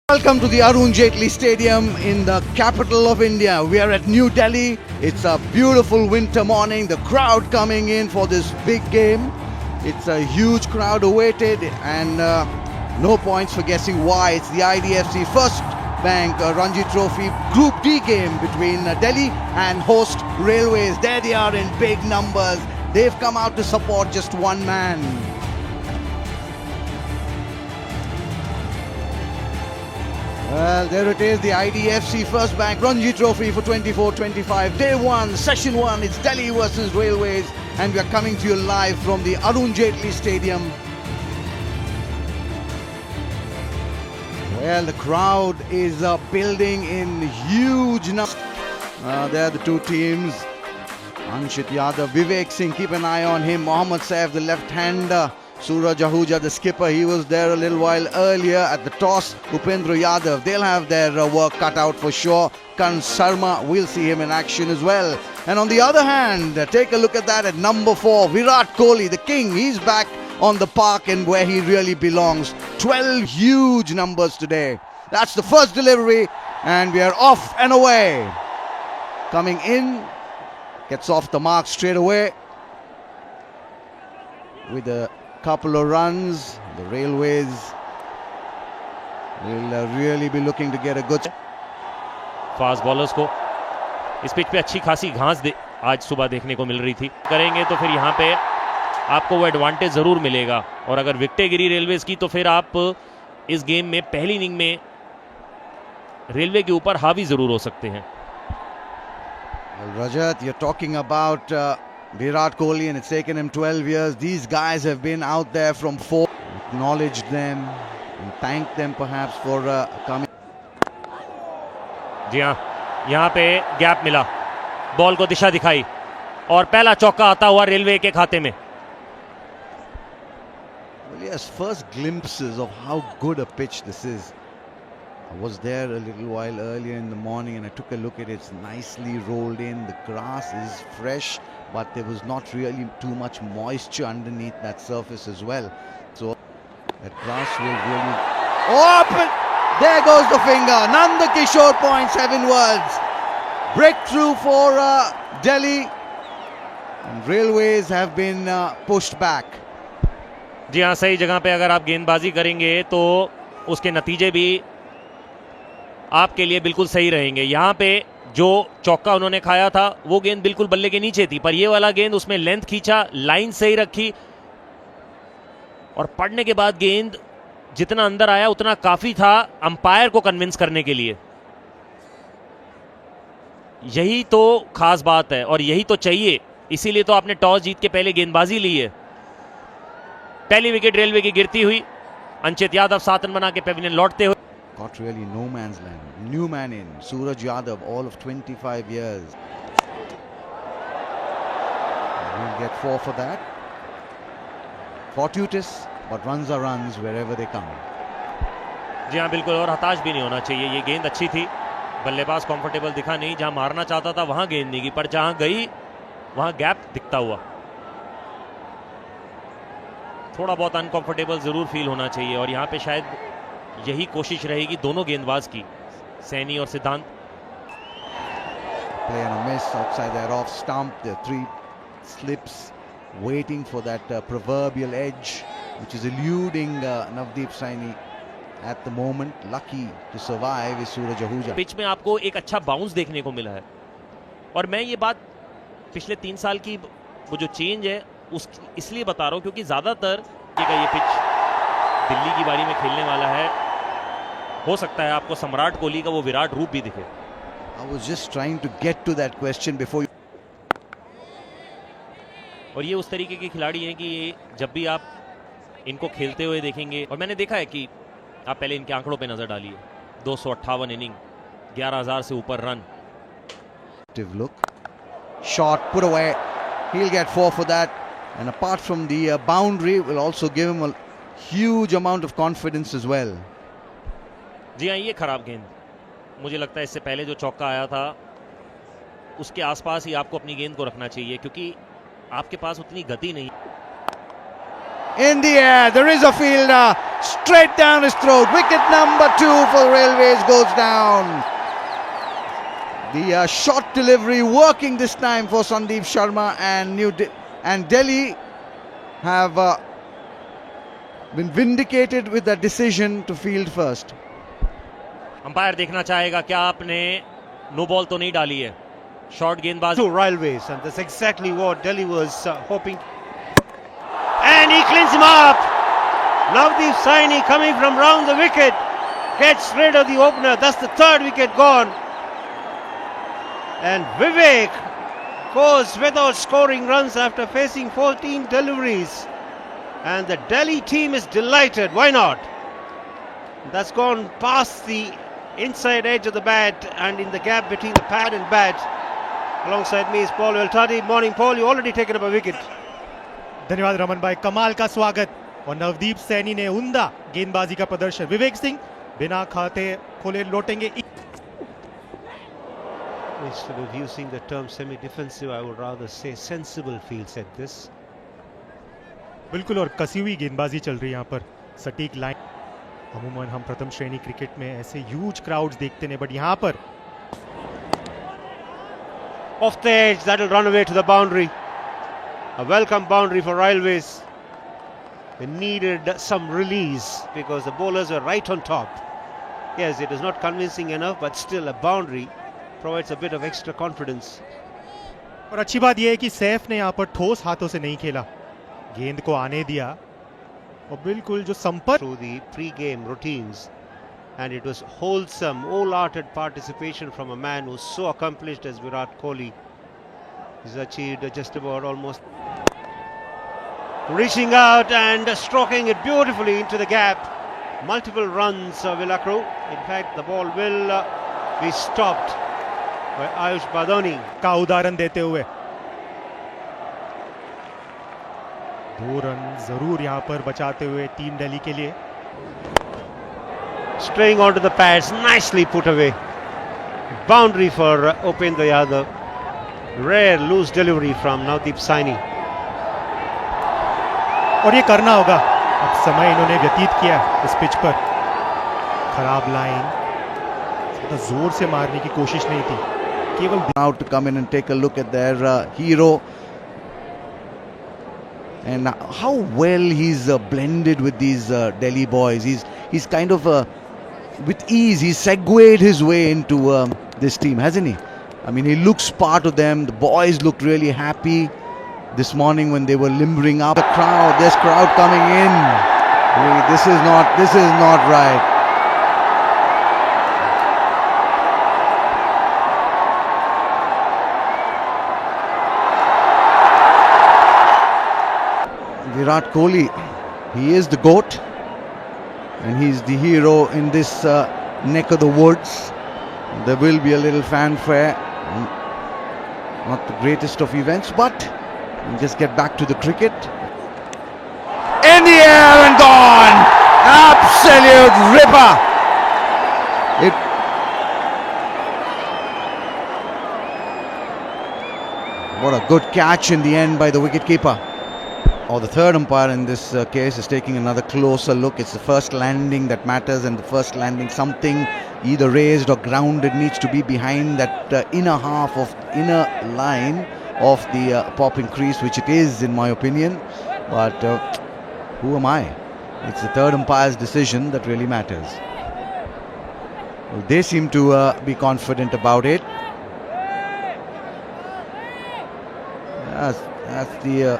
Welcome to the Arun Jaitley Stadium in the capital of India. We are at New Delhi. It's a beautiful winter morning. The crowd coming in for this big game. It's a huge crowd awaited and no points for guessing why. It's the IDFC First Bank Ranji Trophy Group D game between Delhi and host Railways. There they are in big numbers. They've come out to support just one man. Well, there it is, the IDFC First Bank Ranji Trophy for 24-25. Day 1, Session 1, it's Delhi versus Railways, and we are coming to you live from the Arun Jaitley Stadium. Well, the crowd is building in huge numbers. There are the two teams. Anshit Yadav, Vivek Singh, keep an eye on him. Mohammad Saif, the left-hander. Suraj Ahuja, the skipper, he was there a little while earlier at the toss. Upendra Yadav, they'll have their work cut out for sure. Karan Sharma, we'll see him in action as well. And on the other hand, take a look at that at number 4, Virat Kohli, the king. He's back on the park and where he really belongs. 12 huge numbers today. That's the first delivery and we are off and away. Coming in, gets off the mark straight away with a couple of runs. The Railways will really be looking to get a good. Fast bowlers को इस pitch पे अच्छी खासी घास आज सुबह देखने को मिल रही थी। करेंगे तो फिर यहाँ पे आपको वो एडवांटेज जरूर मिलेगा और अगर विकेटें गिरी रेलवेज की तो फिर आप इस गेम में पहली इनिंग में रेलवे के ऊपर हावी जरूर हो सकते हैं। Rajat, you're talking about Virat Kohli, and it's taken him 12 years. These guys have been out there from 4. Acknowledge them and thank them perhaps for coming. जी हाँ, यहाँ पे गैप मिला, बॉल को दिशा दिखाई और पहला चौका आता हुआ रेलवे के खाते में। Well, yes, first glimpses of how good a pitch this is. I was there a little while earlier in the morning and I took a look at it. It's nicely rolled in. The grass is fresh, but there was not really too much moisture underneath that surface as well. So that grass will really open. There goes the finger. Nanda Kishore points heavenwards. Breakthrough for Delhi. And Railways have been pushed back. जी हाँ, सही जगह पे अगर आप गेंदबाजी करेंगे तो उसके नतीजे भी आपके लिए बिल्कुल सही रहेंगे। यहाँ पे जो चौका उन्होंने खाया था वो गेंद बिल्कुल बल्ले के नीचे थी, पर ये वाला गेंद उसमें लेंथ खींचा, लाइन सही रखी और पड़ने के बाद गेंद जितना अंदर आया उतना काफी था अंपायर को कन्विंस करने के लिए। यही तो खास बात है और यही तो चाहिए, इसीलिए तो आपने टॉस जीत के पहले गेंदबाजी ली है। पहली विकेट रेलवे की गिरती हुई, अंशित यादव 7 रन बना के पेविलियन लौटते हुए। Got really no man's land. New man in. Suraj Yadav, all of 25 years. We'll get 4 for that. Fortuitous, but runs are runs wherever they come. जी हाँ, बिल्कुल, और हताश भी नहीं होना चाहिए। ये गेंद अच्छी थी, बल्लेबाज कंफर्टेबल दिखा नहीं, जहां मारना चाहता था वहां गेंद नहीं गई, पर जहां गई वहां गैप दिखता हुआ। थोड़ा बहुत अनकंफर्टेबल जरूर फील होना चाहिए और यहाँ पे शायद यही कोशिश रहेगी दोनों गेंदबाज की, सैनी और सिद्धांत। Play and a miss outside that off stump. The 3 slips waiting for that proverbial edge which is eluding Navdeep Saini at the moment. Lucky to survive is Suraj Ahuja. Pitch में आपको एक अच्छा बाउंस देखने को मिला है और मैं ये बात पिछले 3 साल की वो जो चेंज है उस इसलिए बता रहा हूँ क्योंकि ज्यादातर ये पिच दिल्ली की बारी में खेलने वाला है। हो सकता है आपको सम्राट कोहली का वो विराट रूप भी दिखे। I was just trying to get to that question before you. और ये उस तरीके के खिलाड़ी हैं कि ये जब भी आप इनको खेलते हुए देखेंगे, और मैंने देखा है कि आप पहले इनके आंकड़ों पे नजर डालिए, 258 इनिंग, 11,000 से ऊपर run. Look, shot put away. He'll get 4 for that, and apart from the boundary, will also give him a huge amount of confidence as well. जी हाँ, ये खराब गेंद, मुझे लगता है इससे पहले जो चौका आया था उसके आसपास ही आपको अपनी गेंद को रखना चाहिए क्योंकि आपके पास उतनी गति नहीं। in the air. There is a fielder straight down his throat. Wicket number 2 for Railways goes down. The short delivery working this time for Sandeep Sharma, and Delhi have been vindicated with the decision to field first. Umpire देखना चाहेगा क्या आपने no ball तो नहीं डाली है. Short गेंदबाज To Railways, and that's exactly what Delhi was hoping. And he cleans him up. Navdeep Saini coming from round the wicket gets rid of the opener. That's the third wicket gone. And Vivek goes without scoring runs after facing 14 deliveries. And the Delhi team is delighted. Why not? That's gone past the inside edge of the bat and in the gap between the pad and bat. Alongside me is Paul Veltati. Morning, Paul. You already taken up a wicket. धन्यवाद रमन भाई. कमाल का स्वागत. और नवदीप सैनी ने उम्दा गेंदबाजी का प्रदर्शन. विवेक सिंह बिना खाते खोले लौटेंगे. Instead of using the term semi-defensive, I would rather say sensible field set this. बिल्कुल, और कसी हुई गेंदबाजी चल रही है यहाँ पर. सटीक लाइन. अमूमन हम प्रथम श्रेणी क्रिकेट में ऐसे ह्यूज क्राउड्स देखते हैं, बट यहाँ पर Off the edge, that'll run away to the boundary. A welcome boundary for Railways. They needed some release because the bowlers were right on top. Yes, it is not convincing enough, but still a boundary provides a bit of extra confidence. और अच्छी बात यह है कि सैफ ने यहाँ पर ठोस हाथों से नहीं खेला, गेंद को आने दिया और बिल्कुल जो संपर्क Through the pre-game routines, and it was wholesome, wholehearted participation from a man who's so accomplished as Virat Kohli. He's achieved just about almost reaching out and stroking it beautifully into the gap. Multiple runs of Villacru. In fact, the ball will be stopped by Ayush Badoni. का उदाहरण देते हुए 2 run जरूर यहाँ पर बचाते हुए team Delhi के लिए. Straying onto the pads, nicely put away. Boundary for Upendra Yadav. Rare loose delivery from Navdeep Saini. और ये करना होगा. अब समय इन्होंने व्यतीत किया इस पिच पर. खराब लाइन, ज़्यादा जोर से मारने की कोशिश नहीं थी, केवल Now to come in and take a look at their hero, and how well he's blended with these Delhi boys. He's kind of with ease, he's segued his way into this team, hasn't he? I mean, he looks part of them. The boys looked really happy this morning when they were limbering up. The crowd, there's crowd coming in. This is not right. Virat Kohli, he is the GOAT, and he's the hero in this neck of the woods. There will be a little fanfare. Not the greatest of events, but we'll just get back to the cricket. In the air and gone! Absolute ripper! What a good catch in the end by the wicketkeeper. Or the third umpire in this case is taking another closer look. It's the first landing that matters, and the first landing, something either raised or grounded, needs to be behind that inner line of the popping crease, which it is in my opinion. But who am I? It's the third umpire's decision that really matters. Well, they seem to be confident about it. That's the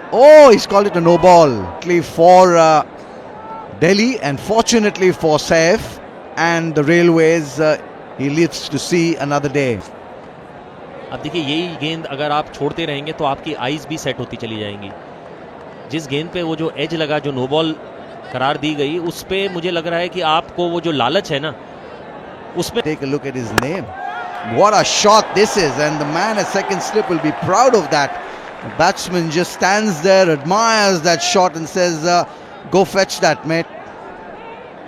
he's called it a no ball for Delhi, and fortunately for Saif and the Railways, he lives to see another day. अब देखिए, यही गेंद अगर आप छोड़ते रहेंगे तो आपकी आईज भी सेट होती चली जाएंगी. जिस गेंद पे वो जो एज लगा, जो नो बॉल करार दी गई, उस पे मुझे लग रहा है कि आपको वो जो लालच है ना, उसमें Take a look at his name. What a shot this is, and the man at second slip will be proud of that. The batsman just stands there, admires that shot and says, go fetch that, mate.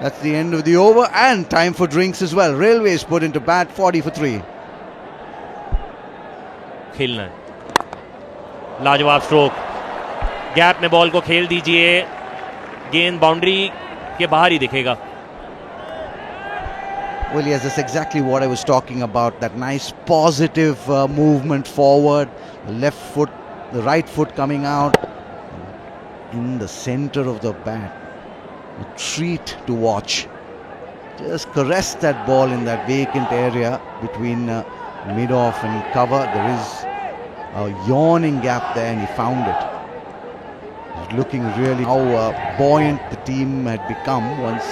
That's the end of the over, and time for drinks as well. Railways put into bat, 40 for 3. खेलना है. लाजवाब stroke. Gap में ball को खेल दीजिए. गेंद boundary के बाहर ही दिखेगा। Well, yes, that's exactly what I was talking about. That nice positive movement forward, the left foot, the right foot coming out in the center of the bat. A treat to watch. Just caress that ball in that vacant area between mid-off and cover. There is a yawning gap there, and he found it. He's looking really how buoyant the team had become once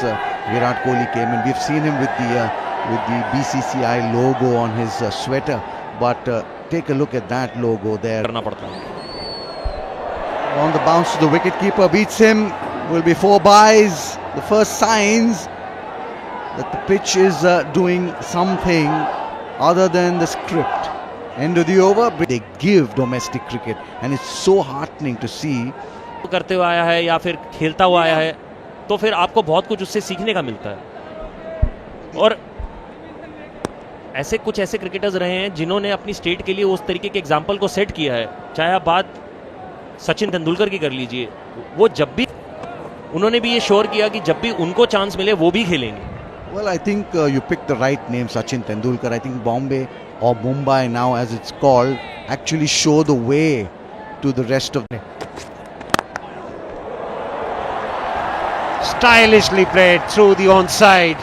Virat Kohli came in. We've seen him with the BCCI logo on his sweater, but take a look at that logo there. करना पड़ता है। On the bounce to the wicketkeeper, beats him. Will be 4 byes. The first signs that the pitch is doing something other than the script. End of the over. They give domestic cricket, and it's so heartening to see. करते हुए आया है या फिर खेलता हुआ आया है, तो फिर आपको बहुत कुछ उससे सीखने का मिलता है। और कुछ ऐसे क्रिकेटर्स रहे हैं जिन्होंने अपनी स्टेट के लिए उस तरीके के एग्जाम्पल को सेट किया है। चाहे आप बात सचिन तेंदुलकर की कर लीजिए, वो जब भी उन्होंने भी ये श्योर किया कि जब भी उनको चांस मिले वो भी खेलेंगे। Well, I think you picked the right name, Sachin Tendulkar. I think Bombay or Mumbai now, as it's called, actually show the way to the rest of the. Stylishly played through the onside.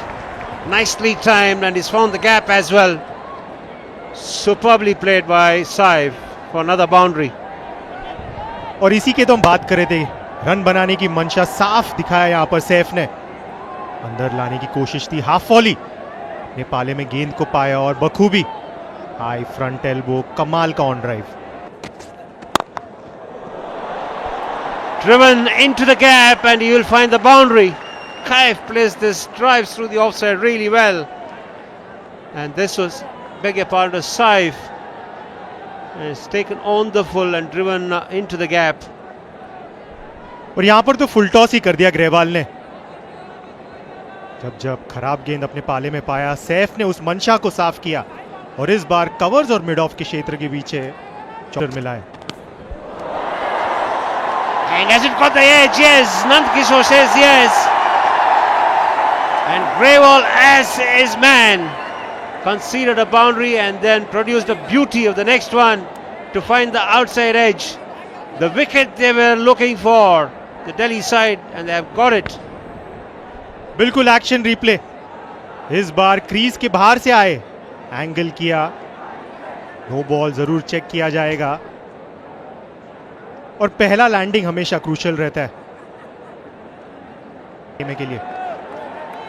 Nicely timed, and he's found the gap as well. Superbly played by Saif for another boundary. और इसी के तो हम बात कर रहे थे, run बनाने की मंशा साफ दिखाया यहाँ पर सैफ ने। अंदर लाने की कोशिश थी, हाफ वॉली ने पाले में गेंद को पाया और बखूबी हाई फ्रंट एल्बो, कमाल का on drive. Driven into the gap, and he will find the boundary. Kaif plays this, drives through the offside really well. And this was, beg your pardon, Saif. And it's taken on the full and driven into the gap. और यहां पर तो full toss ही कर दिया ग्रेवाल ने। जब खराब गेंद अपने पाले में पाया, सैफ ने उस मंशा को साफ किया और इस बार कवर्स और मिड ऑफ के क्षेत्र के बीच चौकर मिला है। And has it got the edge? Yes. Nand Kishore says yes. And Grewal, as his man, conceded a boundary and then produced the beauty of the next one to find the outside edge. The wicket they were looking for, the Delhi side, and they have got it. बिल्कुल action replay, इस बार crease के बाहर से आए, angle किया, no ball जरूर check किया जाएगा और पहला लैंडिंग हमेशा क्रूशियल रहता है के लिए।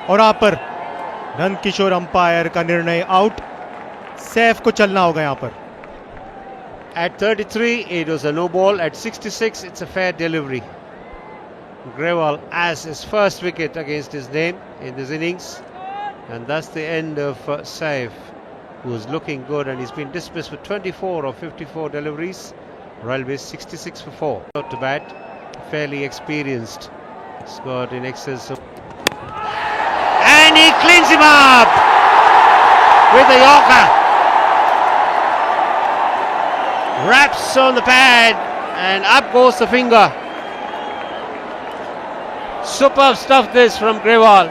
और यहाँ पर नंद किशोर अंपायर का निर्णय आउट, सैफ को चलना होगा यहाँ पर। At 33 it was a no ball, at 66 it's a fair delivery. Grewal as his first wicket against his name in this innings, and that's the end of Saif, who was looking good, and he's been dismissed with 24 of 54 deliveries. Railways 66 for 4. Out to bat, fairly experienced, scored in excess of, and he cleans him up with a Yorker. Wraps on the pad and up goes the finger. Superb stuff this from Grewal.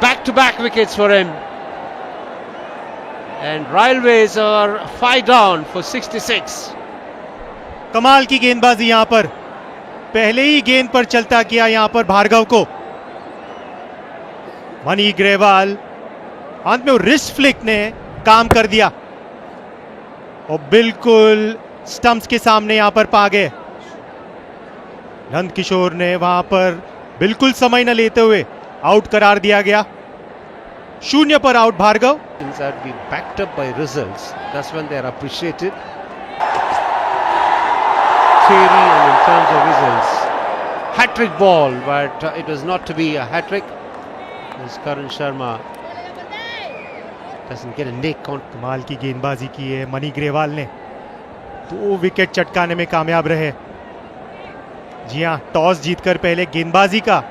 Back-to-back wickets for him. And Railways are 5 down for 66. कमाल की गेंदबाजी यहां पर, पहले ही गेंद पर चलता किया यहां पर भार्गव को। मनी ग्रेवाल अंत में रिस्ट फ्लिक ने काम कर दिया और बिल्कुल स्टंप्स के सामने यहां पर पा गए। नंद किशोर ने वहां पर बिल्कुल समय न लेते हुए आउट करार दिया गया। 0 पर out Bhargav. Have been backed up by results. That's when they are appreciated. Theory and in terms of results, hat-trick ball, but it was not to be a hat-trick. As Karan Sharma doesn't get a nick on. कमाल की गेंदबाजी की है money Grewal ने, 2 wicket चटकाने में कामयाब रहे। जी हां, टॉस जीतकर पहले गेंदबाजी का